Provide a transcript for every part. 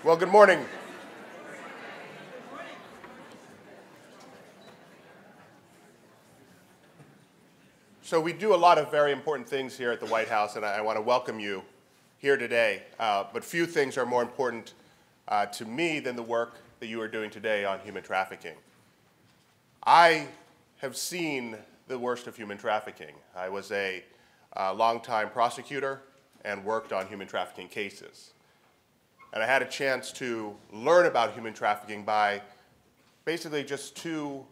Well, good morning. So we do a lot of very important things here at the White House, and I want to welcome you here today. But few things are more important to me than the work that you are doing today on human trafficking. I have seen the worst of human trafficking. I was a longtime prosecutor and worked on human trafficking cases. And I had a chance to learn about human trafficking by basically just two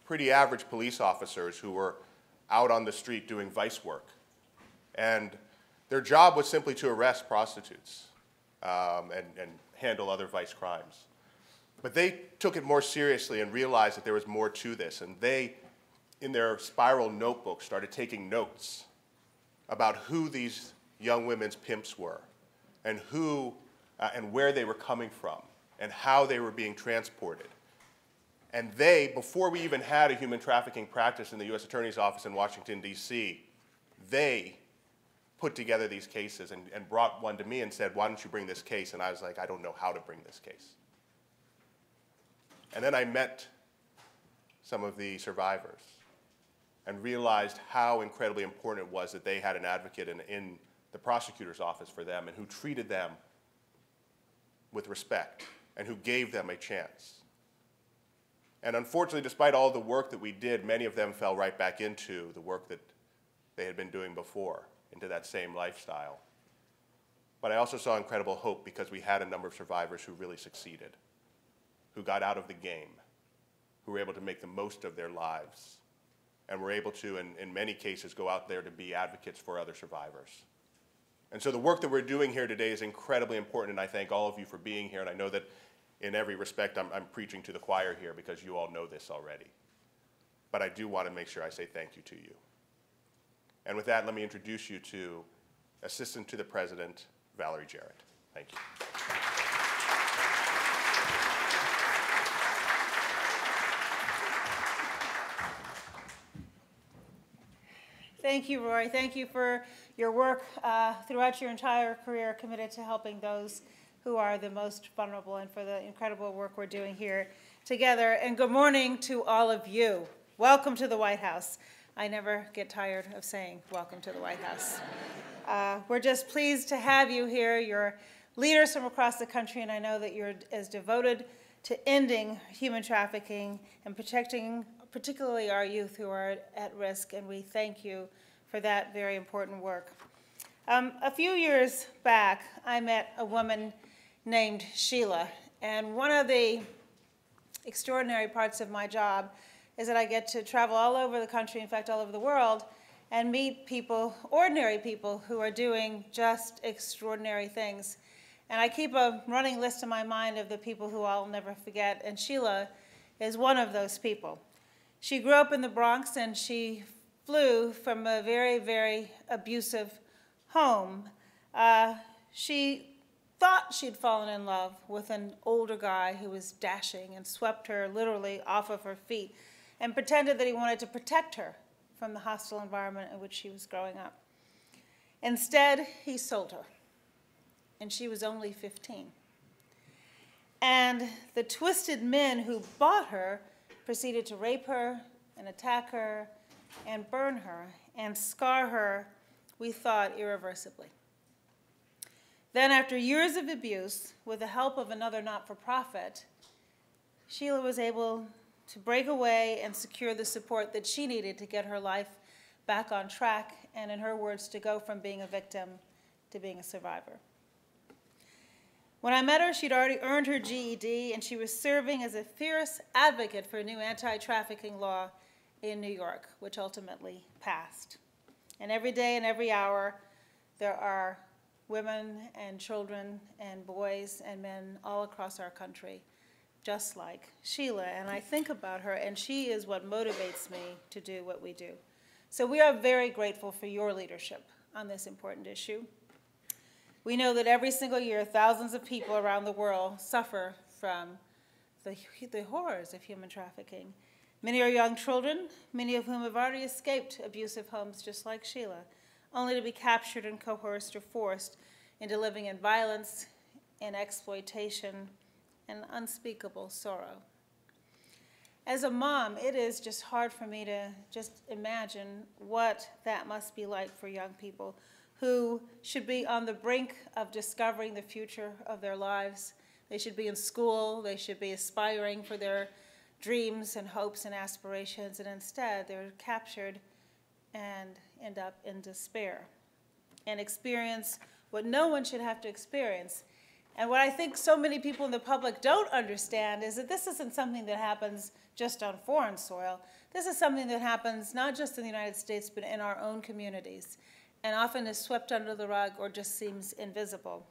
pretty average police officers who were out on the street doing vice work. And their job was simply to arrest prostitutes and handle other vice crimes. But they took it more seriously and realized that there was more to this. And they, in their spiral notebook, started taking notes about who these young women's pimps were and who and where they were coming from and how they were being transported. And they, before we even had a human trafficking practice in the U.S. Attorney's Office in Washington, D.C., they put together these cases and brought one to me and said, why don't you bring this case? And I was like, I don't know how to bring this case. And then I met some of the survivors and realized how incredibly important it was that they had an advocate in the prosecutor's office for them and who treated them with respect and who gave them a chance. And unfortunately, despite all the work that we did, many of them fell right back into the work that they had been doing before, into that same lifestyle. But I also saw incredible hope because we had a number of survivors who really succeeded, who got out of the game, who were able to make the most of their lives, and were able to, in many cases, go out there to be advocates for other survivors. And so the work that we're doing here today is incredibly important, and I thank all of you for being here, and I know that in every respect I'm preaching to the choir here because you all know this already. But I do want to make sure I say thank you to you. And with that, let me introduce you to Assistant to the President, Valerie Jarrett. Thank you. Thank you, Roy. Thank you for your work throughout your entire career committed to helping those who are the most vulnerable and for the incredible work we're doing here together. And good morning to all of you. Welcome to the White House. I never get tired of saying welcome to the White House. We're just pleased to have you here. You're leaders from across the country, and I know that you're as devoted to ending human trafficking and protecting particularly our youth who are at risk, and we thank you for that very important work. A few years back, I met a woman named Sheila, and one of the extraordinary parts of my job is that I get to travel all over the country, in fact all over the world, and meet people, ordinary people, who are doing just extraordinary things. And I keep a running list in my mind of the people who I'll never forget, and Sheila is one of those people. She grew up in the Bronx, and she flew from a very, very abusive home. She thought she'd fallen in love with an older guy who was dashing and swept her literally off of her feet and pretended that he wanted to protect her from the hostile environment in which she was growing up. Instead, he sold her, and she was only 15. And the twisted men who bought her proceeded to rape her and attack her and burn her and scar her, we thought, irreversibly. Then, after years of abuse, with the help of another not-for-profit, Sheila was able to break away and secure the support that she needed to get her life back on track and, in her words, to go from being a victim to being a survivor. When I met her, she'd already earned her GED, and she was serving as a fierce advocate for a new anti-trafficking law in New York, which ultimately passed. And every day and every hour, there are women and children and boys and men all across our country, just like Sheila. And I think about her, and she is what motivates me to do what we do. So we are very grateful for your leadership on this important issue. We know that every single year, thousands of people around the world suffer from the horrors of human trafficking. Many are young children, many of whom have already escaped abusive homes just like Sheila, only to be captured and coerced or forced into living in violence in exploitation and unspeakable sorrow. As a mom, it is just hard for me to just imagine what that must be like for young people who should be on the brink of discovering the future of their lives. They should be in school, they should be aspiring for their dreams and hopes and aspirations, and instead they're captured and end up in despair and experience what no one should have to experience. And what I think so many people in the public don't understand is that this isn't something that happens just on foreign soil. This is something that happens not just in the United States, but in our own communities, and often is swept under the rug or just seems invisible.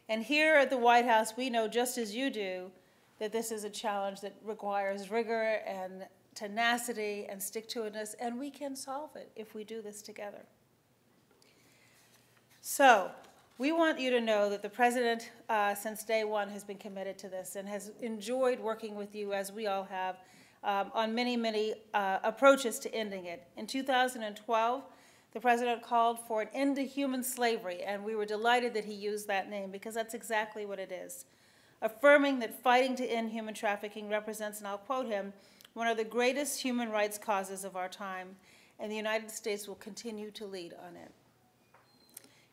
And here at the White House, we know just as you do that this is a challenge that requires rigor and tenacity and stick-to-itiveness, and we can solve it if we do this together. So, we want you to know that the President, since day one, has been committed to this and has enjoyed working with you, as we all have, on many, many approaches to ending it. In 2012, the President called for an end to human slavery, and we were delighted that he used that name because that's exactly what it is. Affirming that fighting to end human trafficking represents, and I'll quote him, one of the greatest human rights causes of our time, and the United States will continue to lead on it.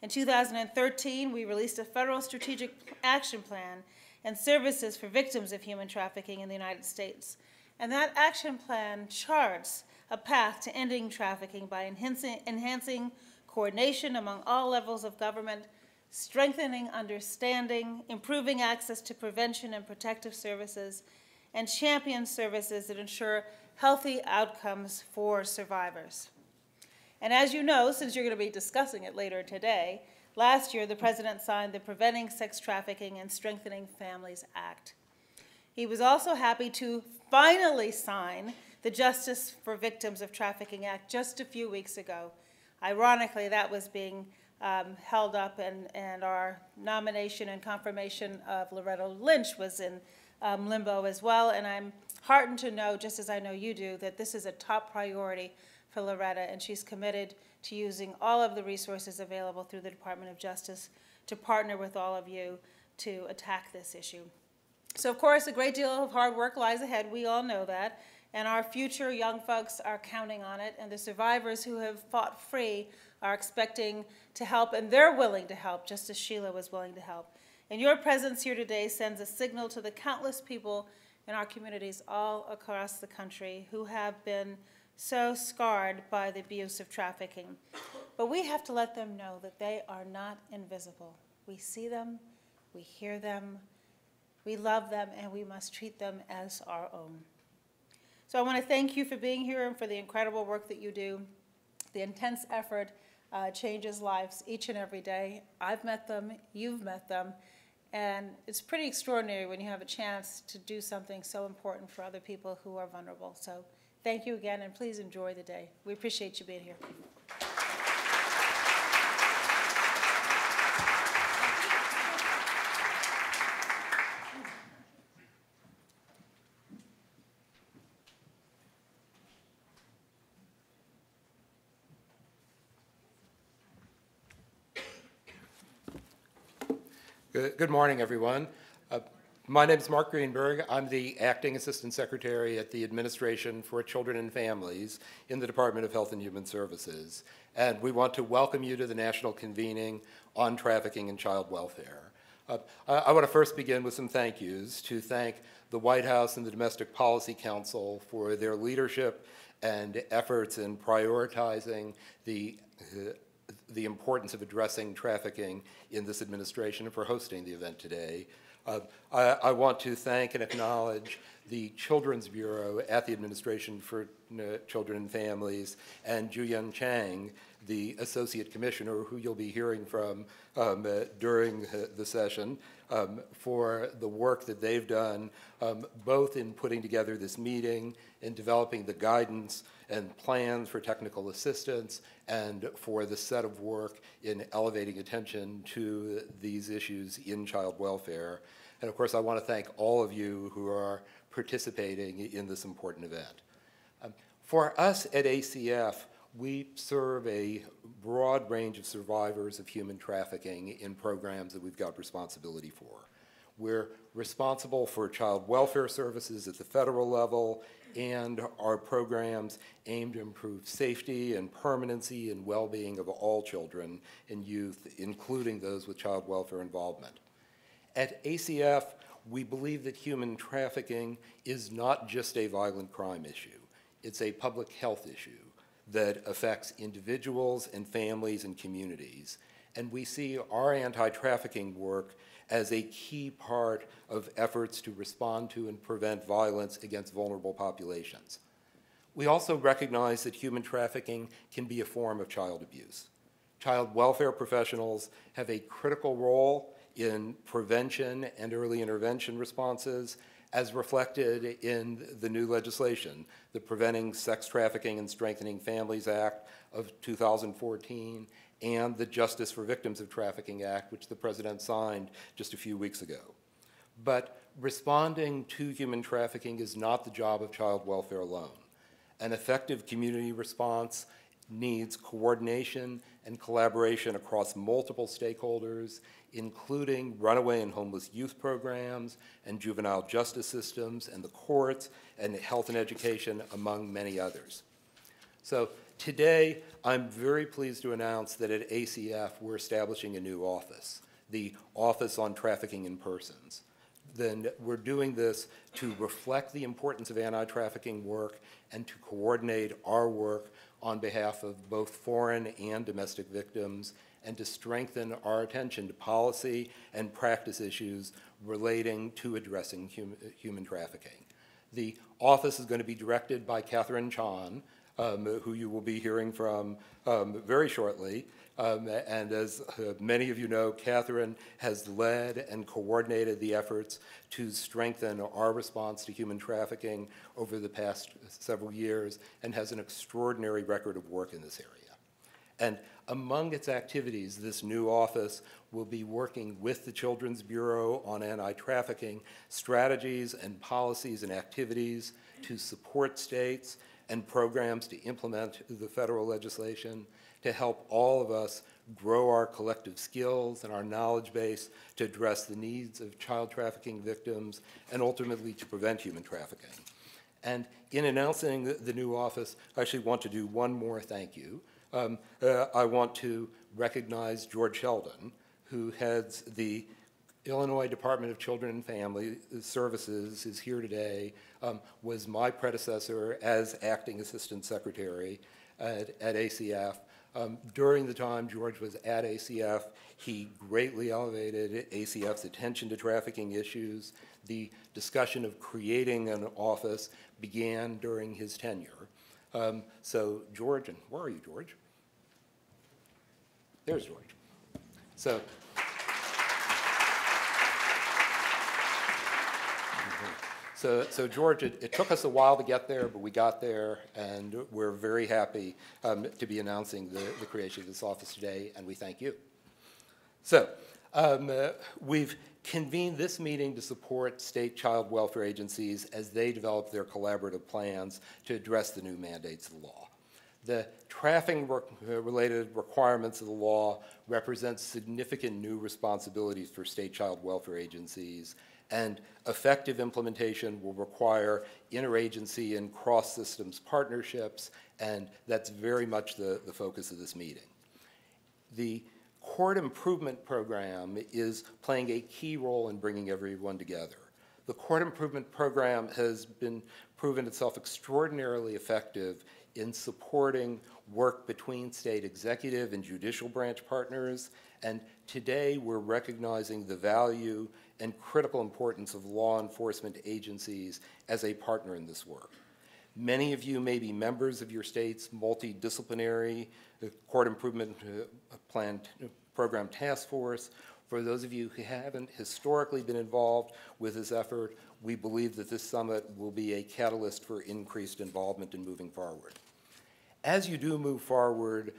In 2013, we released a federal strategic action plan and services for victims of human trafficking in the United States. And that action plan charts a path to ending trafficking by enhancing coordination among all levels of government, strengthening understanding, improving access to prevention and protective services, and champion services that ensure healthy outcomes for survivors. And as you know, since you're going to be discussing it later today, last year the President signed the Preventing Sex Trafficking and Strengthening Families Act. He was also happy to finally sign the Justice for Victims of Trafficking Act just a few weeks ago. Ironically, that was being held up, and our nomination and confirmation of Loretta Lynch was in limbo as well, and I'm heartened to know, just as I know you do, that this is a top priority for Loretta, and she's committed to using all of the resources available through the Department of Justice to partner with all of you to attack this issue. So, of course, a great deal of hard work lies ahead. We all know that. And our future young folks are counting on it. And the survivors who have fought free are expecting to help, and they're willing to help, just as Sheila was willing to help. And your presence here today sends a signal to the countless people in our communities all across the country who have been so scarred by the abuse of trafficking. But we have to let them know that they are not invisible. We see them, we hear them, we love them, and we must treat them as our own. So I want to thank you for being here and for the incredible work that you do. The intense effort changes lives each and every day. I've met them, you've met them, and it's pretty extraordinary when you have a chance to do something so important for other people who are vulnerable. So thank you again, and please enjoy the day. We appreciate you being here. Good morning, everyone. My name is Mark Greenberg. I'm the Acting Assistant Secretary at the Administration for Children and Families in the Department of Health and Human Services. And we want to welcome you to the National Convening on Trafficking and Child Welfare. I want to first begin with some thank yous, to thank the White House and the Domestic Policy Council for their leadership and efforts in prioritizing the importance of addressing trafficking in this administration and for hosting the event today. I want to thank and acknowledge the Children's Bureau at the Administration for Children and Families and Ju-Yun Chang, the Associate Commissioner, who you'll be hearing from during the session, for the work that they've done, both in putting together this meeting, in developing the guidance and plans for technical assistance, and for the set of work in elevating attention to these issues in child welfare. And of course, I want to thank all of you who are participating in this important event. For us at ACF, we serve a broad range of survivors of human trafficking in programs that we've got responsibility for. We're responsible for child welfare services at the federal level, and our programs aim to improve safety and permanency and well-being of all children and youth, including those with child welfare involvement. At ACF, we believe that human trafficking is not just a violent crime issue. It's a public health issue that affects individuals and families and communities. And we see our anti-trafficking work as a key part of efforts to respond to and prevent violence against vulnerable populations. We also recognize that human trafficking can be a form of child abuse. Child welfare professionals have a critical role in prevention and early intervention responses, as reflected in the new legislation, the Preventing Sex Trafficking and Strengthening Families Act of 2014, and the Justice for Victims of Trafficking Act, which the President signed just a few weeks ago. But responding to human trafficking is not the job of child welfare alone. An effective community response needs coordination and collaboration across multiple stakeholders, including runaway and homeless youth programs and juvenile justice systems and the courts and health and education, among many others. So today, I'm very pleased to announce that at ACF, we're establishing a new office, the Office on Trafficking in Persons. Then we're doing this to reflect the importance of anti-trafficking work and to coordinate our work on behalf of both foreign and domestic victims, and to strengthen our attention to policy and practice issues relating to addressing human trafficking. The office is going to be directed by Catherine Chan, who you will be hearing from very shortly. And as many of you know, Catherine has led and coordinated the efforts to strengthen our response to human trafficking over the past several years and has an extraordinary record of work in this area. And among its activities, this new office will be working with the Children's Bureau on anti-trafficking strategies and policies and activities to support states and programs to implement the federal legislation, to help all of us grow our collective skills and our knowledge base to address the needs of child trafficking victims and ultimately to prevent human trafficking. And in announcing the new office, I actually want to do one more thank you. I want to recognize George Sheldon, who heads the Illinois Department of Children and Family Services, is here today, was my predecessor as acting assistant secretary at ACF. During the time George was at ACF, he greatly elevated ACF's attention to trafficking issues. The discussion of creating an office began during his tenure. So George, and where are you, George? There's George. So George, it took us a while to get there, but we got there, and we're very happy to be announcing the creation of this office today, and we thank you. So we've convened this meeting to support state child welfare agencies as they develop their collaborative plans to address the new mandates of the law. The trafficking-related requirements of the law represent significant new responsibilities for state child welfare agencies, and effective implementation will require interagency and cross-systems partnerships, and that's very much the focus of this meeting. The Court Improvement Program is playing a key role in bringing everyone together. The Court Improvement Program has been proven itself extraordinarily effective in supporting work between state executive and judicial branch partners, and today we're recognizing the value and critical importance of law enforcement agencies as a partner in this work. Many of you may be members of your state's multidisciplinary Court Improvement Program Task Force. For those of you who haven't historically been involved with this effort, we believe that this summit will be a catalyst for increased involvement in moving forward. As you do move forward,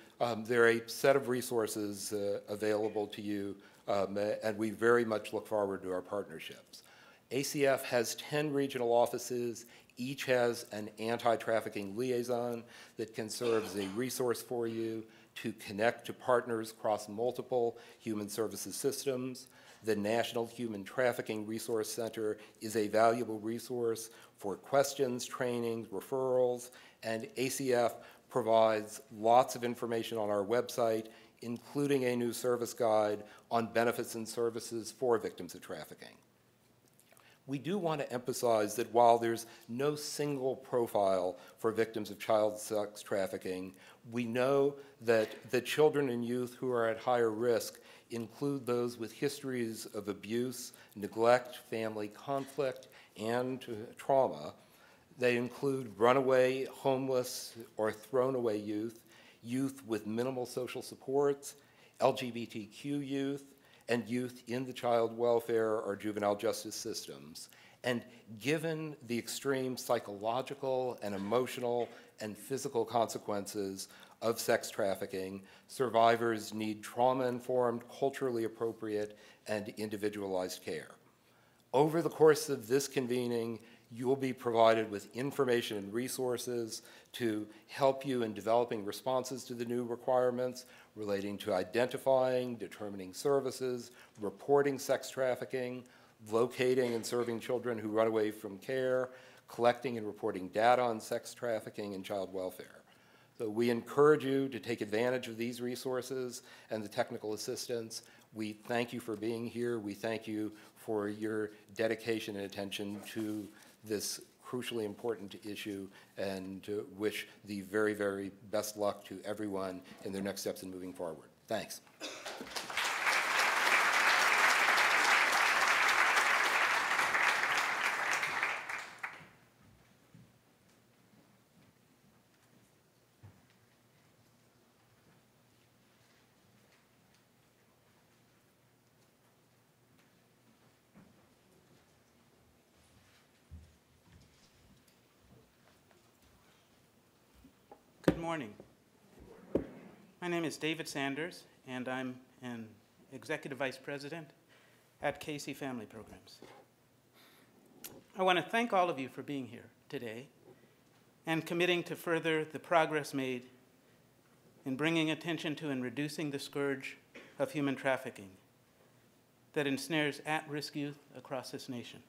there are a set of resources available to you, and we very much look forward to our partnerships. ACF has 10 regional offices. Each has an anti-trafficking liaison that can serve as a resource for you to connect to partners across multiple human services systems. The National Human Trafficking Resource Center is a valuable resource for questions, trainings, referrals, and ACF provides lots of information on our website, including a new service guide on benefits and services for victims of trafficking. We do want to emphasize that while there's no single profile for victims of child sex trafficking, we know that the children and youth who are at higher risk include those with histories of abuse, neglect, family conflict, and trauma. They include runaway, homeless, or thrown away youth, youth with minimal social supports, LGBTQ youth, and youth in the child welfare or juvenile justice systems. And given the extreme psychological and emotional and physical consequences of sex trafficking, survivors need trauma-informed, culturally appropriate, and individualized care. Over the course of this convening, you will be provided with information and resources to help you in developing responses to the new requirements relating to identifying, determining services, reporting sex trafficking, locating and serving children who run away from care, collecting and reporting data on sex trafficking and child welfare. So we encourage you to take advantage of these resources and the technical assistance. We thank you for being here. We thank you for your dedication and attention to this crucially important issue, and wish the very, very best luck to everyone in their next steps in moving forward. Thanks. Good morning. My name is David Sanders, and I'm an Executive Vice President at Casey Family Programs. I want to thank all of you for being here today and committing to further the progress made in bringing attention to and reducing the scourge of human trafficking that ensnares at-risk youth across this nation.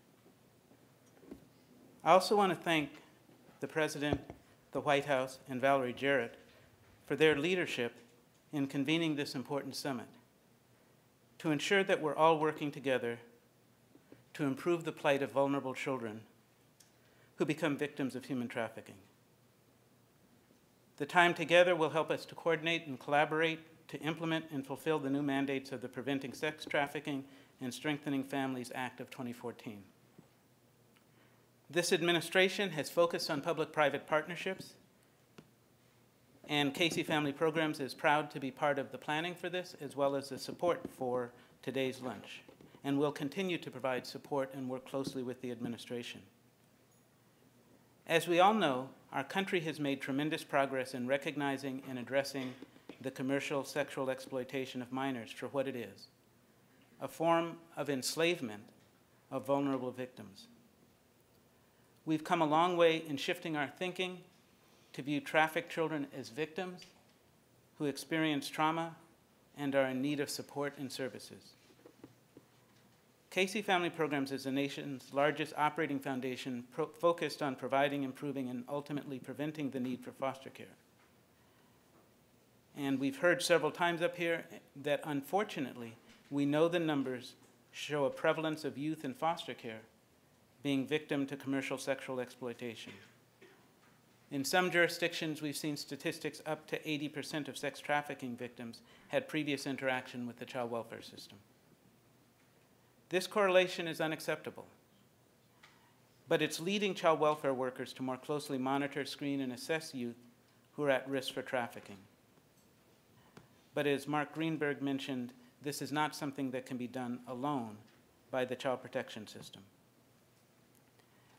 I also want to thank the President, the White House, and Valerie Jarrett for their leadership in convening this important summit to ensure that we're all working together to improve the plight of vulnerable children who become victims of human trafficking. The time together will help us to coordinate and collaborate to implement and fulfill the new mandates of the Preventing Sex Trafficking and Strengthening Families Act of 2014. This administration has focused on public-private partnerships, and Casey Family Programs is proud to be part of the planning for this, as well as the support for today's lunch, and will continue to provide support and work closely with the administration. As we all know, our country has made tremendous progress in recognizing and addressing the commercial sexual exploitation of minors for what it is, a form of enslavement of vulnerable victims. We've come a long way in shifting our thinking to view trafficked children as victims who experience trauma and are in need of support and services. Casey Family Programs is the nation's largest operating foundation focused on providing, improving, and ultimately preventing the need for foster care. And we've heard several times up here that unfortunately, we know the numbers show a prevalence of youth in foster care being victim to commercial sexual exploitation. In some jurisdictions, we've seen statistics up to 80% of sex trafficking victims had previous interaction with the child welfare system. This correlation is unacceptable, but it's leading child welfare workers to more closely monitor, screen, and assess youth who are at risk for trafficking. But as Mark Greenberg mentioned, this is not something that can be done alone by the child protection system.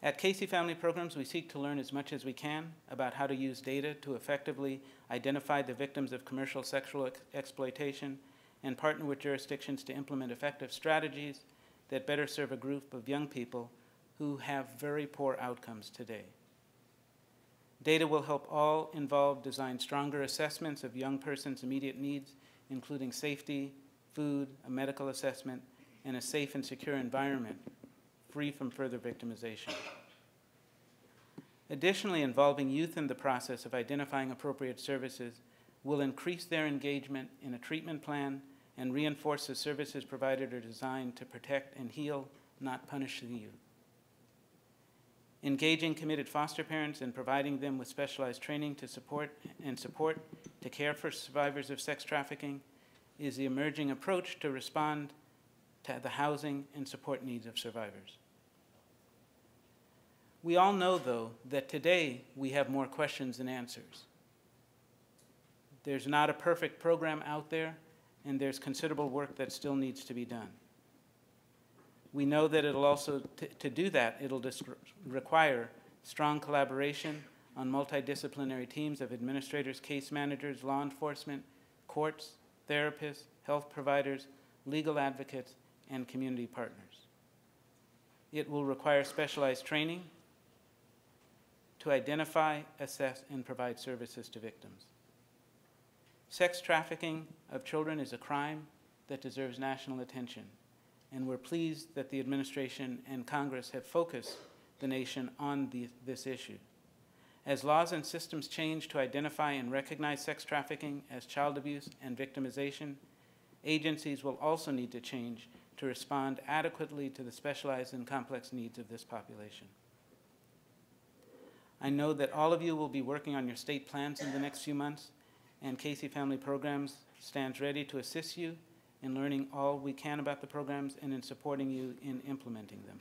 At Casey Family Programs, we seek to learn as much as we can about how to use data to effectively identify the victims of commercial sexual exploitation and partner with jurisdictions to implement effective strategies that better serve a group of young people who have very poor outcomes today. Data will help all involved design stronger assessments of young persons' immediate needs, including safety, food, a medical assessment, and a safe and secure environment, free from further victimization. Additionally, involving youth in the process of identifying appropriate services will increase their engagement in a treatment plan and reinforce the services provided are designed to protect and heal, not punish the youth. Engaging committed foster parents and providing them with specialized training to support to care for survivors of sex trafficking is the emerging approach to respond to the housing and support needs of survivors. We all know, though, that today we have more questions than answers. There's not a perfect program out there, and there's considerable work that still needs to be done. We know that it'll also, to do that, it'll require strong collaboration on multidisciplinary teams of administrators, case managers, law enforcement, courts, therapists, health providers, legal advocates, and community partners. It will require specialized training to identify, assess, and provide services to victims. Sex trafficking of children is a crime that deserves national attention, and we're pleased that the administration and Congress have focused the nation on this issue. As laws and systems change to identify and recognize sex trafficking as child abuse and victimization, agencies will also need to change to respond adequately to the specialized and complex needs of this population. I know that all of you will be working on your state plans in the next few months, and Casey Family Programs stands ready to assist you in learning all we can about the programs and in supporting you in implementing them.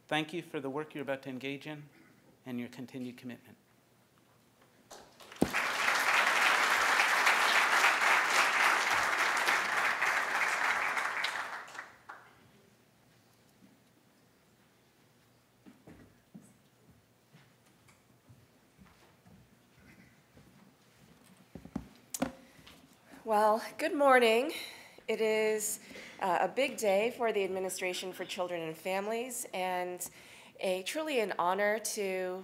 Thank you for the work you're about to engage in and your continued commitment. Well, good morning. It is a big day for the Administration for Children and Families, and truly an honor to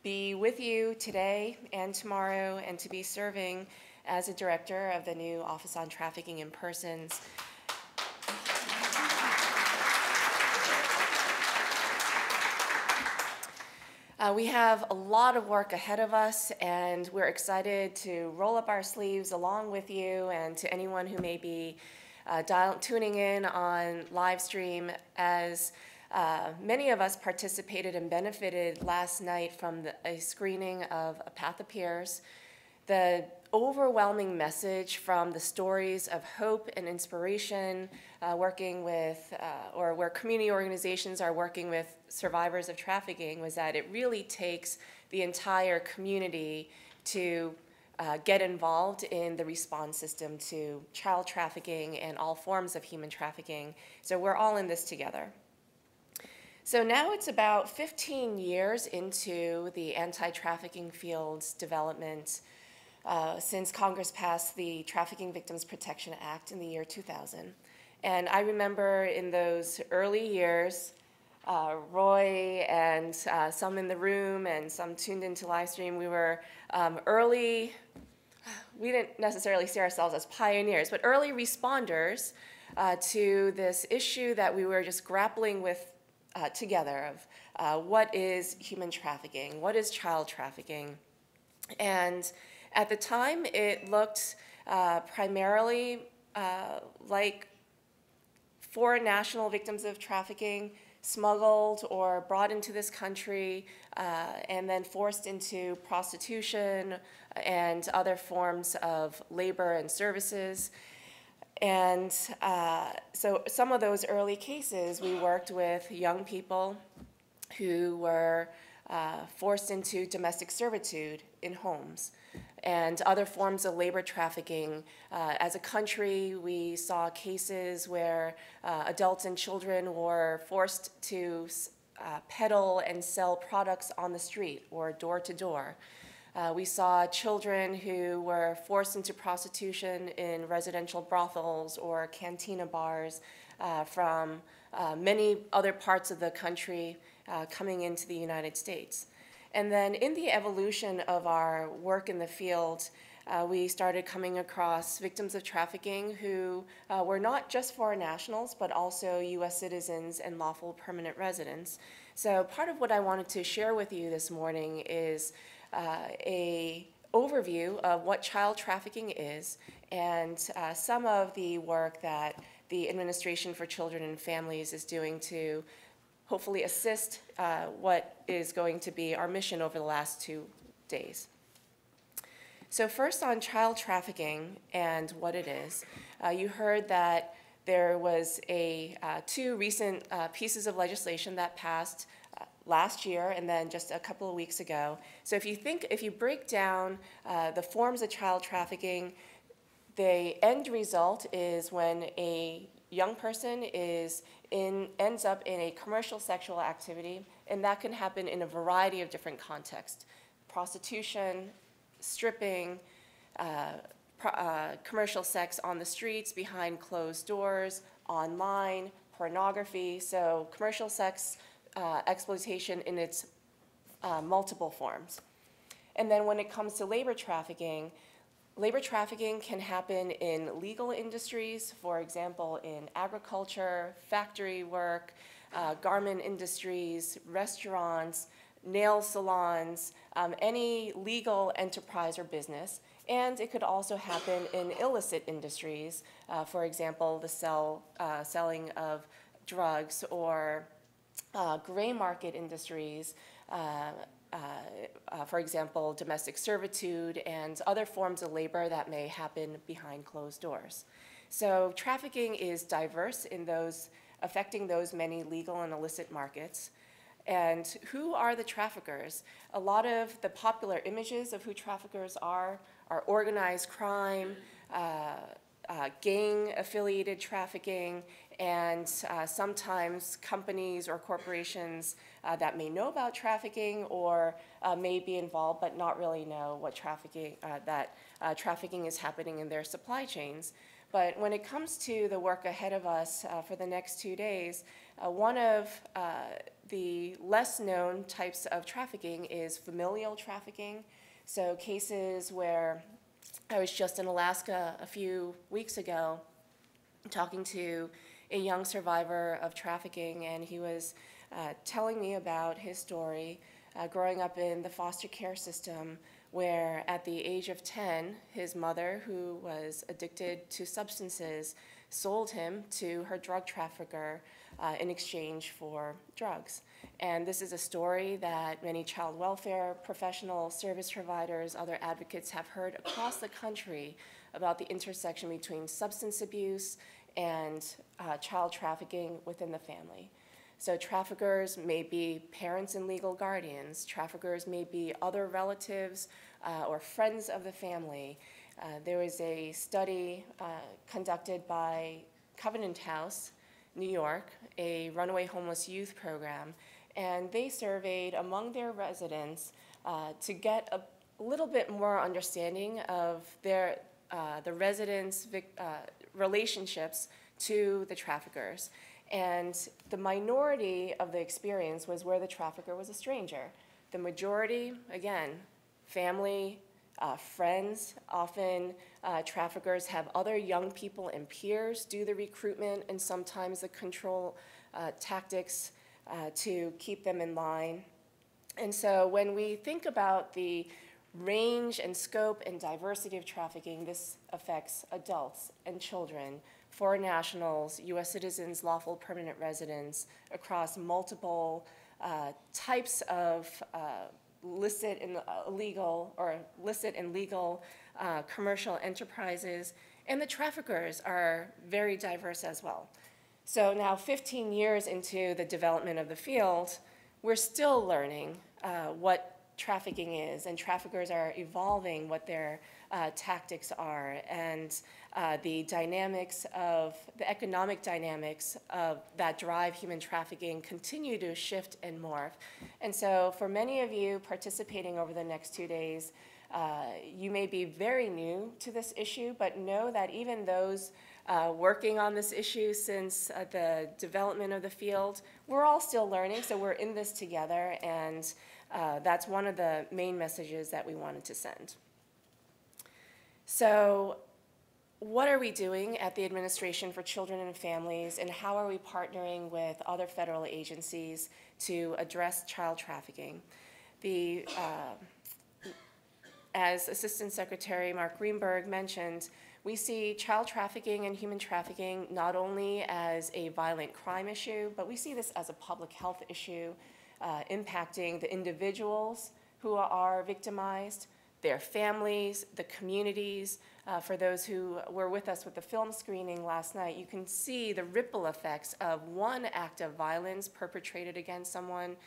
be with you today and tomorrow, and to be serving as a director of the new Office on Trafficking in Persons. We have a lot of work ahead of us, and we're excited to roll up our sleeves along with you and to anyone who may be tuning in on live stream, as many of us participated and benefited last night from a screening of A Path Appears. The overwhelming message from the stories of hope and inspiration working with, or where community organizations are working with survivors of trafficking, was that it really takes the entire community to get involved in the response system to child trafficking and all forms of human trafficking. So we're all in this together. So now it's about 15 years into the anti-trafficking field's development since Congress passed the Trafficking Victims Protection Act in the year 2000. And I remember in those early years, Roy and some in the room and some tuned into live stream, we were early, we didn't necessarily see ourselves as pioneers, but early responders to this issue that we were just grappling with together of what is human trafficking, what is child trafficking. And at the time, it looked primarily like foreign national victims of trafficking smuggled or brought into this country and then forced into prostitution and other forms of labor and services. And so some of those early cases, we worked with young people who were forced into domestic servitude in homes and other forms of labor trafficking. As a country, we saw cases where adults and children were forced to peddle and sell products on the street or door to door. We saw children who were forced into prostitution in residential brothels or cantina bars from many other parts of the country coming into the United States. And then in the evolution of our work in the field, we started coming across victims of trafficking who were not just foreign nationals, but also U.S. citizens and lawful permanent residents. So part of what I wanted to share with you this morning is a overview of what child trafficking is and some of the work that the Administration for Children and Families is doing to hopefully assist what is going to be our mission over the last 2 days. So first on child trafficking and what it is, you heard that there was two recent pieces of legislation that passed last year and then just a couple of weeks ago. So if you break down the forms of child trafficking, the end result is when a young person ends up in a commercial sexual activity, and that can happen in a variety of different contexts: prostitution, stripping, commercial sex on the streets, behind closed doors, online, pornography. So commercial sex exploitation in its multiple forms. And then when it comes to labor trafficking can happen in legal industries, for example, in agriculture, factory work, garment industries, restaurants, nail salons, any legal enterprise or business. And it could also happen in illicit industries, for example, the selling of drugs, or gray market industries, for example, domestic servitude and other forms of labor that may happen behind closed doors. So trafficking is diverse in affecting those many legal and illicit markets. And who are the traffickers? A lot of the popular images of who traffickers are organized crime, gang-affiliated trafficking, and sometimes companies or corporations that may know about trafficking or may be involved but not really know what trafficking is happening in their supply chains. But when it comes to the work ahead of us for the next 2 days, one of the less known types of trafficking is familial trafficking. So cases where I was just in Alaska a few weeks ago talking to a young survivor of trafficking, and he was telling me about his story growing up in the foster care system, where at the age of 10, his mother, who was addicted to substances, sold him to her drug trafficker in exchange for drugs. And this is a story that many child welfare professionals, service providers, other advocates have heard across the country about the intersection between substance abuse and child trafficking within the family. So traffickers may be parents and legal guardians. Traffickers may be other relatives or friends of the family. There was a study conducted by Covenant House, New York, a runaway homeless youth program, and they surveyed among their residents to get a little bit more understanding of the residents' relationships to the traffickers. And the minority of the experience was where the trafficker was a stranger. The majority, again, family, friends. Often traffickers have other young people and peers do the recruitment and sometimes the control tactics to keep them in line. And so when we think about the range and scope and diversity of trafficking, this affects adults and children, foreign nationals, U.S. citizens, lawful permanent residents, across multiple types of licit and legal commercial enterprises, and the traffickers are very diverse as well. So now 15 years into the development of the field, we're still learning what trafficking is, and traffickers are evolving what their tactics are, and the economic dynamics that drive human trafficking continue to shift and morph. And so for many of you participating over the next 2 days, you may be very new to this issue, but know that even those working on this issue since the development of the field. We're all still learning, so we're in this together, and that's one of the main messages that we wanted to send. So what are we doing at the Administration for Children and Families, and how are we partnering with other federal agencies to address child trafficking? As Assistant Secretary Mark Greenberg mentioned, we see child trafficking and human trafficking not only as a violent crime issue, but we see this as a public health issue impacting the individuals who are victimized, their families, the communities. For those who were with us with the film screening last night, you can see the ripple effects of one act of violence perpetrated against someone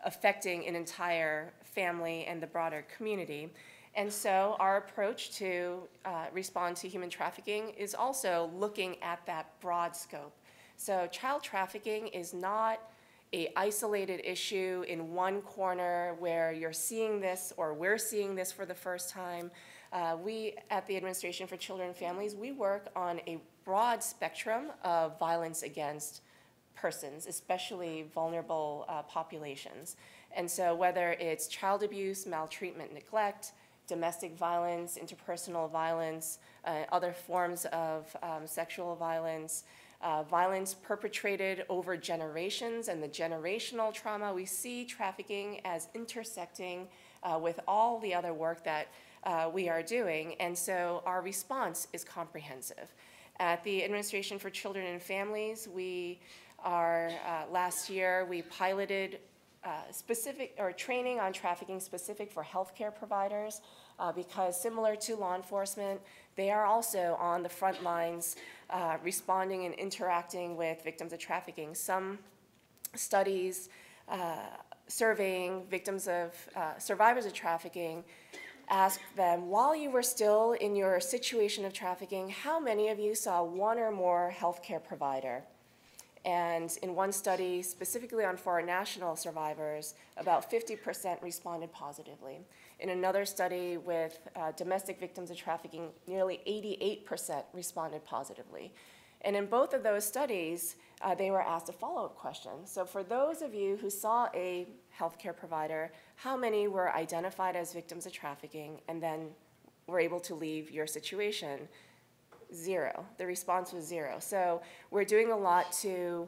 affecting an entire family and the broader community. And so our approach to respond to human trafficking is also looking at that broad scope. So child trafficking is not an isolated issue in one corner where you're seeing this or we're seeing this for the first time. We at the Administration for Children and Families, we work on a broad spectrum of violence against persons, especially vulnerable populations. And so whether it's child abuse, maltreatment, neglect, domestic violence, interpersonal violence, other forms of sexual violence, violence perpetrated over generations and the generational trauma, we see trafficking as intersecting with all the other work that we are doing. And so our response is comprehensive. At the Administration for Children and Families, last year we piloted training on trafficking specific for healthcare providers because similar to law enforcement, they are also on the front lines responding and interacting with victims of trafficking. Some studies surveying victims of survivors of trafficking asked them, while you were still in your situation of trafficking, how many of you saw one or more healthcare provider? And in one study, specifically on foreign national survivors, about 50% responded positively. In another study with domestic victims of trafficking, nearly 88% responded positively. And in both of those studies, they were asked a follow-up question. So for those of you who saw a healthcare provider, how many were identified as victims of trafficking and then were able to leave your situation? 0. The response was 0. So we're doing a lot to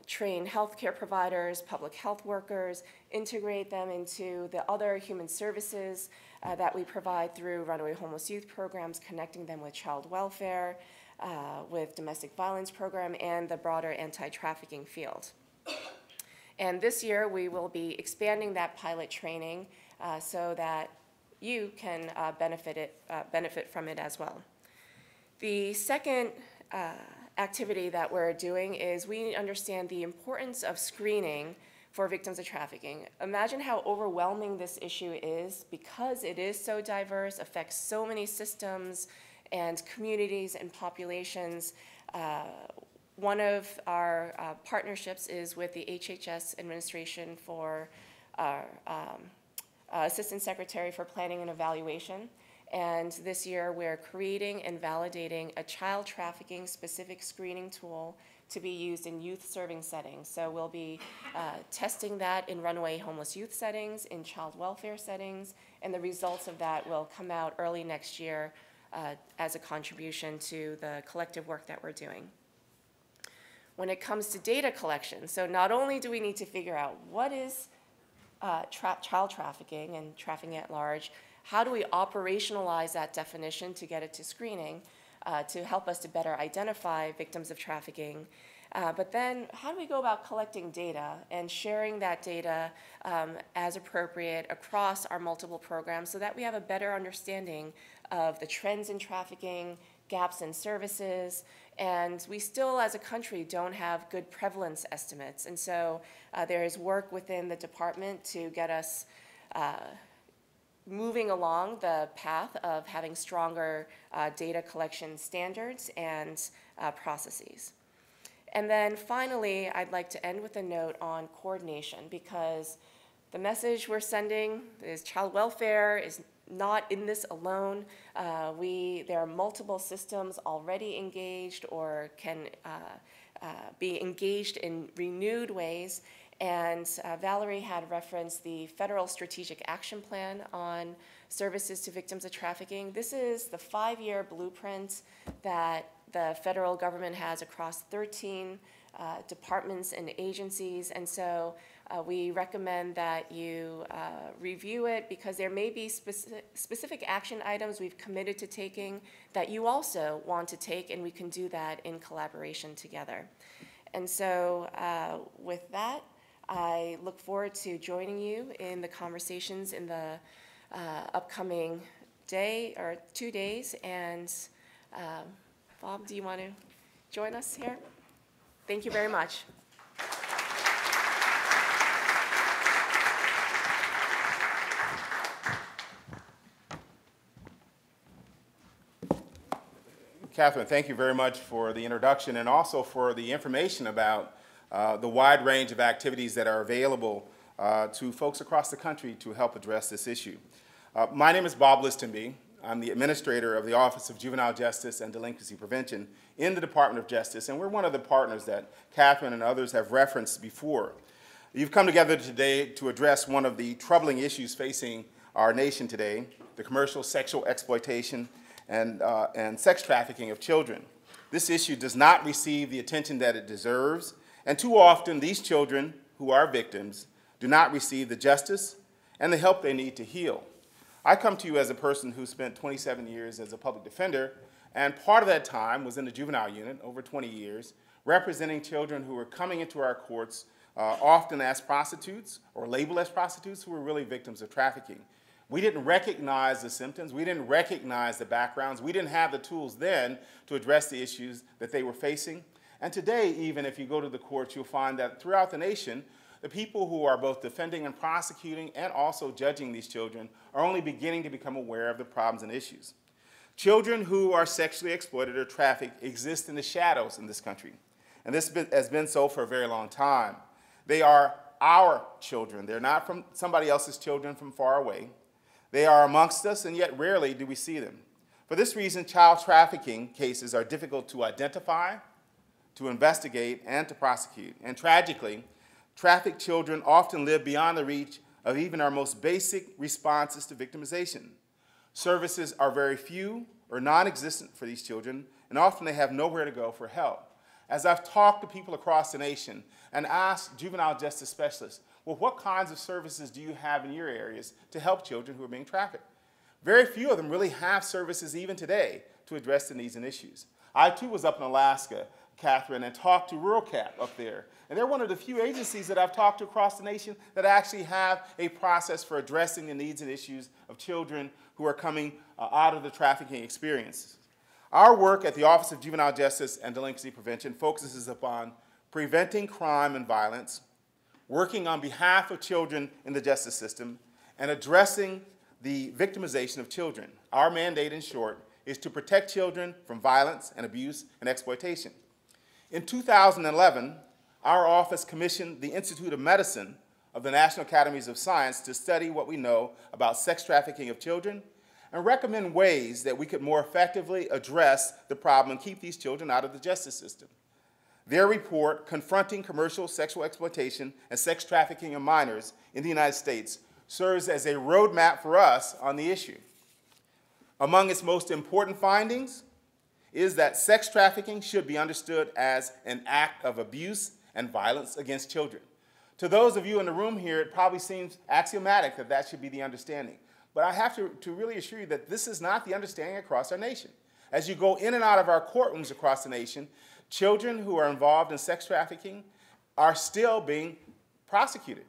train healthcare providers, public health workers, integrate them into the other human services that we provide through runaway homeless youth programs, connecting them with child welfare, with domestic violence program, and the broader anti-trafficking field. And this year we will be expanding that pilot training so that you can benefit from it as well. The second activity that we're doing is we understand the importance of screening for victims of trafficking. Imagine how overwhelming this issue is because it is so diverse, affects so many systems and communities and populations. One of our partnerships is with the HHS Administration for Assistant Secretary for Planning and Evaluation. And this year, we're creating and validating a child trafficking specific screening tool to be used in youth serving settings. So we'll be testing that in runaway homeless youth settings, in child welfare settings, and the results of that will come out early next year as a contribution to the collective work that we're doing. When it comes to data collection, so not only do we need to figure out what is child trafficking and trafficking at large, how do we operationalize that definition to get it to screening to help us to better identify victims of trafficking? But then how do we go about collecting data and sharing that data as appropriate across our multiple programs so that we have a better understanding of the trends in trafficking, gaps in services, and we still as a country don't have good prevalence estimates. And so there is work within the department to get us moving along the path of having stronger data collection standards and processes. And then finally, I'd like to end with a note on coordination because the message we're sending is child welfare is not in this alone. There are multiple systems already engaged or can be engaged in renewed ways. And Valerie had referenced the Federal Strategic Action Plan on services to victims of trafficking. This is the 5-year blueprint that the federal government has across 13 departments and agencies. And so we recommend that you review it, because there may be specific action items we've committed to taking that you also want to take, and we can do that in collaboration together. And so with that, I look forward to joining you in the conversations in the upcoming day or 2 days. And Bob, do you want to join us here? Thank you very much. Catherine, thank you very much for the introduction and also for the information about the wide range of activities that are available to folks across the country to help address this issue. My name is Bob Listenby. I'm the administrator of the Office of Juvenile Justice and Delinquency Prevention in the Department of Justice, and we're one of the partners that Catherine and others have referenced before. You've come together today to address one of the troubling issues facing our nation today, the commercial sexual exploitation and sex trafficking of children. This issue does not receive the attention that it deserves, and too often these children who are victims do not receive the justice and the help they need to heal. I come to you as a person who spent 27 years as a public defender, and part of that time was in the juvenile unit, over 20 years, representing children who were coming into our courts often as prostitutes or labeled as prostitutes who were really victims of trafficking. We didn't recognize the symptoms. We didn't recognize the backgrounds. We didn't have the tools then to address the issues that they were facing. And today, even if you go to the courts, you'll find that throughout the nation, the people who are both defending and prosecuting and also judging these children are only beginning to become aware of the problems and issues. Children who are sexually exploited or trafficked exist in the shadows in this country. And this has been so for a very long time. They are our children. They're not from somebody else's children from far away. They are amongst us, and yet rarely do we see them. For this reason, child trafficking cases are difficult to identify, to investigate, and to prosecute. And tragically, trafficked children often live beyond the reach of even our most basic responses to victimization. Services are very few or non-existent for these children, and often they have nowhere to go for help. As I've talked to people across the nation and asked juvenile justice specialists, well, what kinds of services do you have in your areas to help children who are being trafficked? Very few of them really have services even today to address the needs and issues. I too was up in Alaska, Catherine, and talked to Rural Cap up there. And they're one of the few agencies that I've talked to across the nation that actually have a process for addressing the needs and issues of children who are coming out of the trafficking experience. Our work at the Office of Juvenile Justice and Delinquency Prevention focuses upon preventing crime and violence, working on behalf of children in the justice system, and addressing the victimization of children. Our mandate, in short, is to protect children from violence and abuse and exploitation. In 2011, our office commissioned the Institute of Medicine of the National Academies of Science to study what we know about sex trafficking of children and recommend ways that we could more effectively address the problem and keep these children out of the justice system. Their report, Confronting Commercial Sexual Exploitation and Sex Trafficking of Minors in the United States, serves as a roadmap for us on the issue. Among its most important findings is that sex trafficking should be understood as an act of abuse and violence against children. To those of you in the room here, it probably seems axiomatic that that should be the understanding. But I have to really assure you that this is not the understanding across our nation. As you go in and out of our courtrooms across the nation, children who are involved in sex trafficking are still being prosecuted.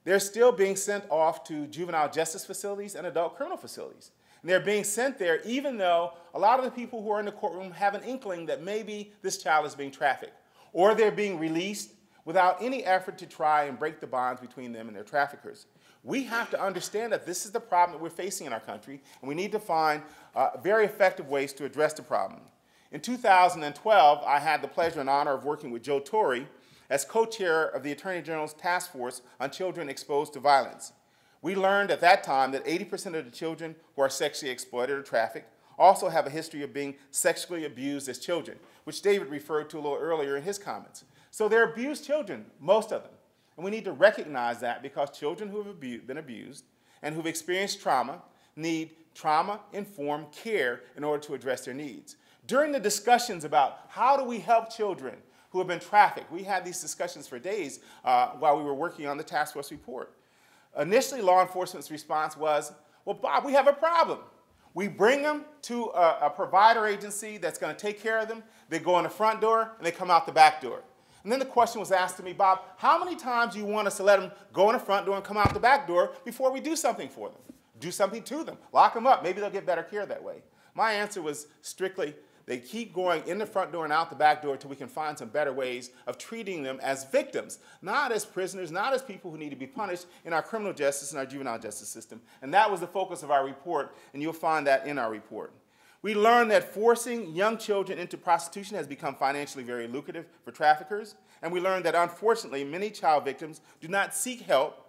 They're still being sent off to juvenile justice facilities and adult criminal facilities. And they're being sent there even though a lot of the people who are in the courtroom have an inkling that maybe this child is being trafficked. Or they're being released without any effort to try and break the bonds between them and their traffickers. We have to understand that this is the problem that we're facing in our country, and we need to find very effective ways to address the problem. In 2012, I had the pleasure and honor of working with Joe Torre as co-chair of the Attorney General's Task Force on Children Exposed to Violence. We learned at that time that 80% of the children who are sexually exploited or trafficked also have a history of being sexually abused as children, which David referred to a little earlier in his comments. So they're abused children, most of them. And we need to recognize that because children who have been abused and who've experienced trauma need trauma-informed care in order to address their needs. During the discussions about how do we help children who have been trafficked, we had these discussions for days while we were working on the task force report. Initially, law enforcement's response was, well, Bob, we have a problem. We bring them to a provider agency that's going to take care of them. They go in the front door, and they come out the back door. And then the question was asked to me, Bob, how many times do you want us to let them go in the front door and come out the back door before we do something for them? Do something to them. Lock them up. Maybe they'll get better care that way. My answer was strictly, they keep going in the front door and out the back door until we can find some better ways of treating them as victims, not as prisoners, not as people who need to be punished in our criminal justice and our juvenile justice system. And that was the focus of our report, and you'll find that in our report. We learned that forcing young children into prostitution has become financially very lucrative for traffickers, and we learned that unfortunately many child victims do not seek help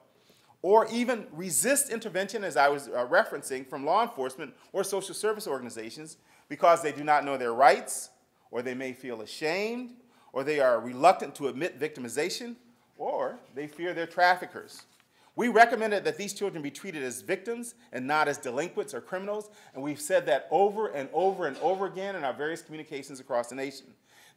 or even resist intervention, as I was referencing, from law enforcement or social service organizations because they do not know their rights, or they may feel ashamed, or they are reluctant to admit victimization, or they fear their traffickers. We recommended that these children be treated as victims and not as delinquents or criminals, and we've said that over and over and over again in our various communications across the nation.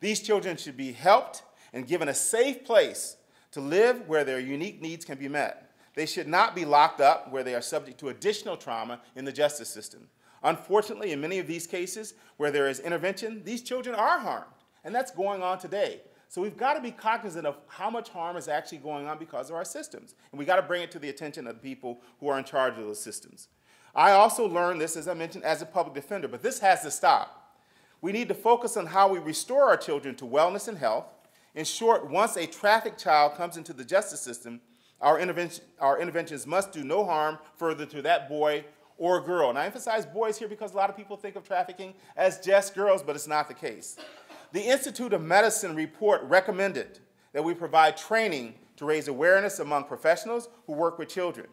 These children should be helped and given a safe place to live where their unique needs can be met. They should not be locked up where they are subject to additional trauma in the justice system. Unfortunately, in many of these cases where there is intervention, these children are harmed, and that's going on today. So we've got to be cognizant of how much harm is actually going on because of our systems. And we've got to bring it to the attention of the people who are in charge of those systems. I also learned this, as I mentioned, as a public defender, but this has to stop. We need to focus on how we restore our children to wellness and health. In short, once a trafficked child comes into the justice system, our interventions must do no harm further to that boy or girl. And I emphasize boys here because a lot of people think of trafficking as just girls, but it's not the case. The Institute of Medicine report recommended that we provide training to raise awareness among professionals who work with children.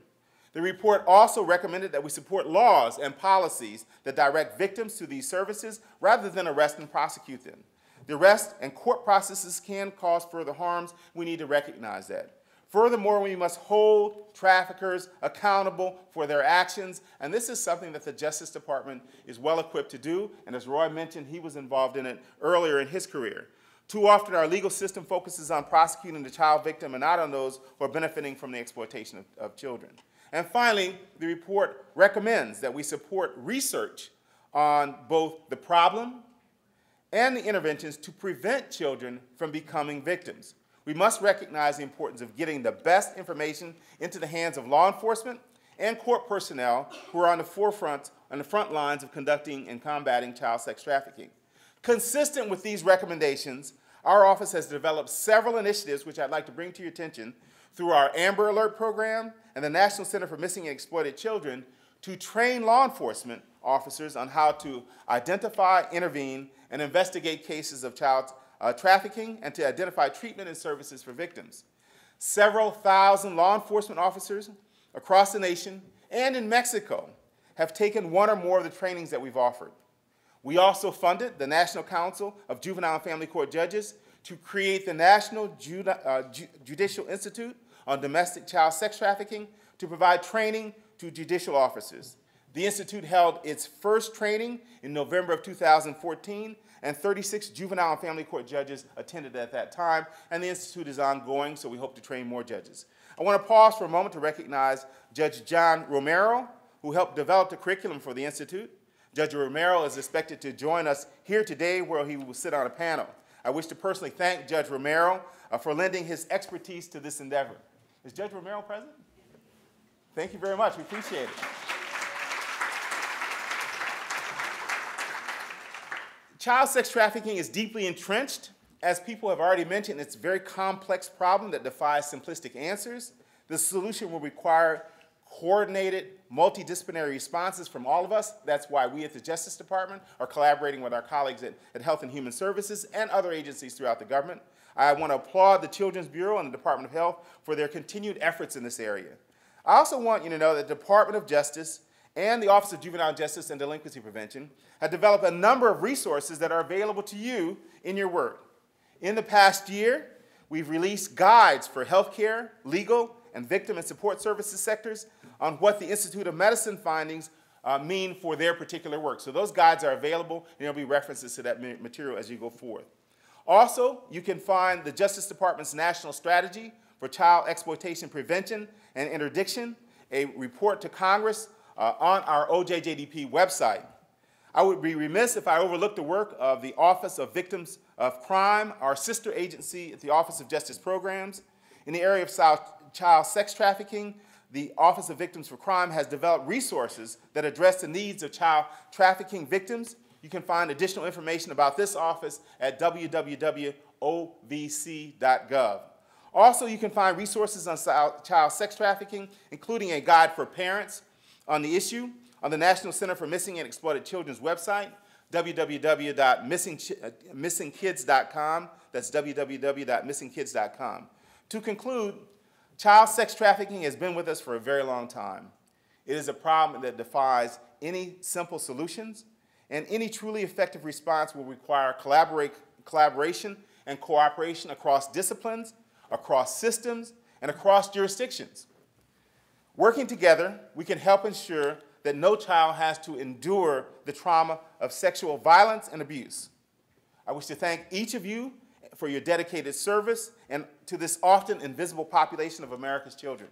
The report also recommended that we support laws and policies that direct victims to these services rather than arrest and prosecute them. The arrest and court processes can cause further harms. We need to recognize that. Furthermore, we must hold traffickers accountable for their actions, and this is something that the Justice Department is well equipped to do, and as Roy mentioned, he was involved in it earlier in his career. Too often, our legal system focuses on prosecuting the child victim and not on those who are benefiting from the exploitation of children. And finally, the report recommends that we support research on both the problem and the interventions to prevent children from becoming victims. We must recognize the importance of getting the best information into the hands of law enforcement and court personnel who are on the front lines of conducting and combating child sex trafficking. Consistent with these recommendations, our office has developed several initiatives which I'd like to bring to your attention through our Amber Alert program and the National Center for Missing and Exploited Children to train law enforcement officers on how to identify, intervene, and investigate cases of child trafficking and to identify treatment and services for victims. Several thousand law enforcement officers across the nation and in Mexico have taken one or more of the trainings that we've offered. We also funded the National Council of Juvenile and Family Court Judges to create the National Judicial Institute on Domestic Child Sex Trafficking to provide training to judicial officers. The Institute held its first training in November of 2014, and 36 juvenile and family court judges attended at that time, and the Institute is ongoing, so we hope to train more judges. I want to pause for a moment to recognize Judge John Romero, who helped develop the curriculum for the Institute. Judge Romero is expected to join us here today where he will sit on a panel. I wish to personally thank Judge Romero for lending his expertise to this endeavor. Is Judge Romero present? Thank you very much. We appreciate it. Child sex trafficking is deeply entrenched. As people have already mentioned, it's a very complex problem that defies simplistic answers. The solution will require coordinated, multidisciplinary responses from all of us. That's why we at the Justice Department are collaborating with our colleagues at Health and Human Services and other agencies throughout the government. I want to applaud the Children's Bureau and the Department of Health for their continued efforts in this area. I also want you to know that the Department of Justice and the Office of Juvenile Justice and Delinquency Prevention have developed a number of resources that are available to you in your work. In the past year, we've released guides for healthcare, legal, and victim and support services sectors on what the Institute of Medicine findings mean for their particular work. So those guides are available, and there'll be references to that material as you go forth. Also, you can find the Justice Department's National Strategy for Child Exploitation Prevention and Interdiction, a report to Congress on our OJJDP website. I would be remiss if I overlooked the work of the Office of Victims of Crime, our sister agency at the Office of Justice Programs. In the area of child sex trafficking, the Office of Victims for Crime has developed resources that address the needs of child trafficking victims. You can find additional information about this office at www.ovc.gov. Also, you can find resources on child sex trafficking, including a guide for parents on the issue, on the National Center for Missing and Exploited Children's website, www.missingkids.com. That's www.missingkids.com. To conclude, child sex trafficking has been with us for a very long time. It is a problem that defies any simple solutions, and any truly effective response will require collaboration and cooperation across disciplines, across systems, and across jurisdictions. Working together, we can help ensure that no child has to endure the trauma of sexual violence and abuse. I wish to thank each of you for your dedicated service and to this often invisible population of America's children.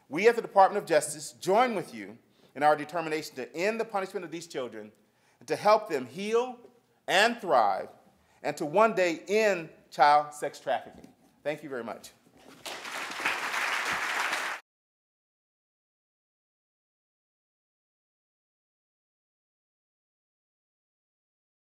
We at the Department of Justice join with you in our determination to end the punishment of these children and to help them heal and thrive and to one day end child sex trafficking. Thank you very much.